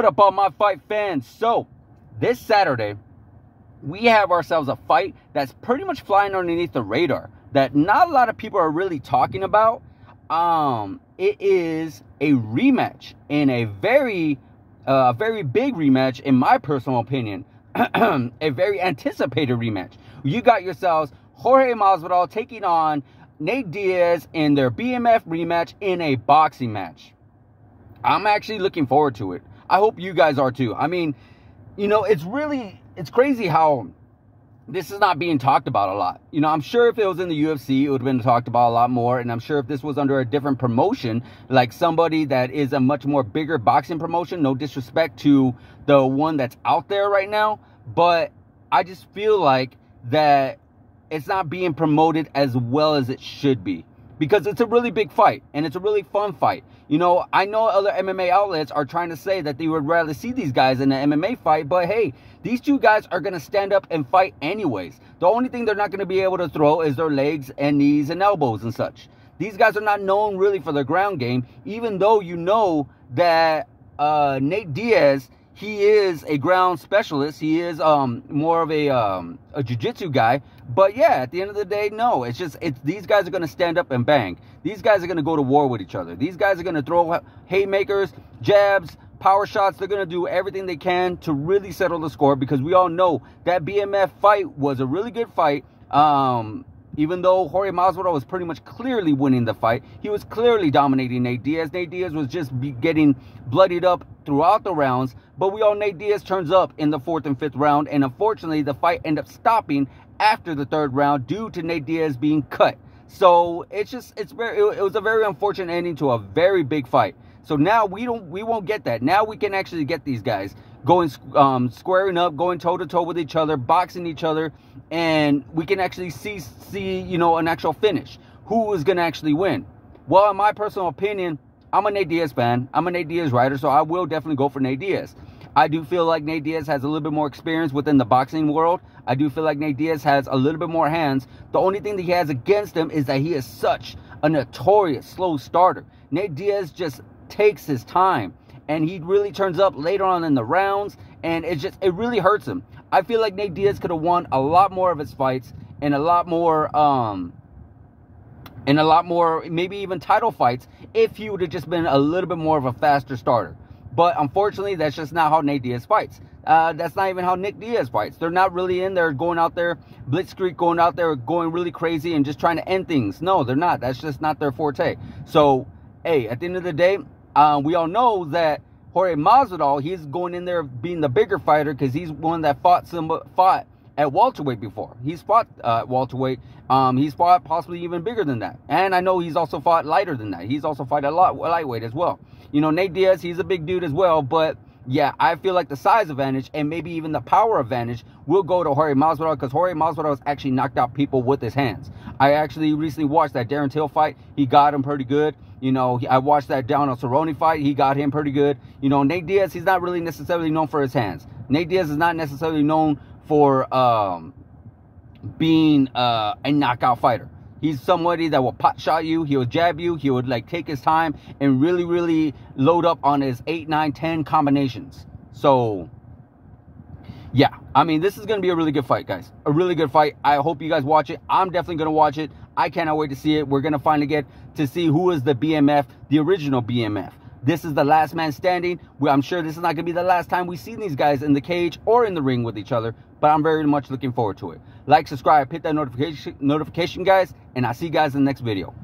What up, all my fight fans? So, this Saturday, we have ourselves a fight that's pretty much flying underneath the radar that not a lot of people are really talking about. It is a rematch, and a very big rematch, in my personal opinion. A very anticipated rematch. You got yourselves Jorge Masvidal taking on Nate Diaz in their BMF rematch in a boxing match. I'm actually looking forward to it. I hope you guys are too. I mean, you know, it's crazy how this is not being talked about a lot. You know, I'm sure if it was in the UFC, it would have been talked about a lot more. And I'm sure if this was under a different promotion, like somebody that is a much more bigger boxing promotion, no disrespect to the one that's out there right now, but I just feel like that it's not being promoted as well as it should be, because it's a really big fight and it's a really fun fight. You know, I know other MMA outlets are trying to say that they would rather see these guys in an MMA fight, but hey, these two guys are going to stand up and fight anyways. The only thing they're not going to be able to throw is their legs and knees and elbows and such. These guys are not known really for their ground game, even though you know that Nate Diaz, he is a ground specialist. He is more of a jiu-jitsu guy. But yeah, at the end of the day, no. These guys are going to stand up and bang. These guys are going to go to war with each other. These guys are going to throw haymakers, jabs, power shots. They're going to do everything they can to really settle the score, because we all know that BMF fight was a really good fight. Even though Jorge Masvidal was pretty much clearly winning the fight, he was clearly dominating Nate Diaz. Nate Diaz was just getting bloodied up throughout the rounds. But we all, Nate Diaz turns up in the 4th and 5th round, and unfortunately the fight ended up stopping after the 3rd round due to Nate Diaz being cut. So it was a very unfortunate ending to a very big fight. So now we won't get that. Now we can actually get these guys going, squaring up, going toe to toe with each other, boxing each other, and we can actually see you know, an actual finish. Who is going to actually win? Well, in my personal opinion, I'm a Nate Diaz fan. I'm a Nate Diaz writer, so I will definitely go for Nate Diaz. I do feel like Nate Diaz has a little bit more experience within the boxing world. I do feel like Nate Diaz has a little bit more hands. The only thing that he has against him is that he is such a notorious slow starter. Nate Diaz just takes his time, and he really turns up later on in the rounds, and it really hurts him. I feel like Nate Diaz could have won a lot more of his fights, and a lot more maybe even title fights, if he would have just been a little bit more of a faster starter. But unfortunately, that's just not how Nate Diaz fights. That's not even how Nick Diaz fights. They're not really in there going out there, blitzkrieg, going out there, going really crazy and just trying to end things. No, they're not. That's just not their forte. So, hey, at the end of the day, we all know that Jorge Masvidal, he's going in there being the bigger fighter, because he's one that fought at welterweight before. He's fought welterweight. He's fought possibly even bigger than that. And I know he's also fought lighter than that. He's also fought a lot lightweight as well. You know, Nate Diaz, he's a big dude as well. But yeah, I feel like the size advantage and maybe even the power advantage will go to Jorge Masvidal, because Jorge Masvidal has actually knocked out people with his hands. I actually recently watched that Darren Till fight. He got him pretty good. You know, I watched that Donald Cerrone fight. He got him pretty good. You know, Nate Diaz, he's not really necessarily known for his hands. Nate Diaz is not necessarily known for being a knockout fighter. He's somebody that will pot shot you. He will jab you. He would like take his time and really load up on his 8, 9, 10 combinations. So yeah, I mean, this is going to be a really good fight, guys. A really good fight. I hope you guys watch it. I'm definitely going to watch it. I cannot wait to see it. We're going to finally get to see who is the BMF, the original BMF. This is the last man standing. I'm sure this is not going to be the last time we see these guys in the cage or in the ring with each other, but I'm very much looking forward to it. Like, subscribe, hit that notification, guys, and I'll see you guys in the next video.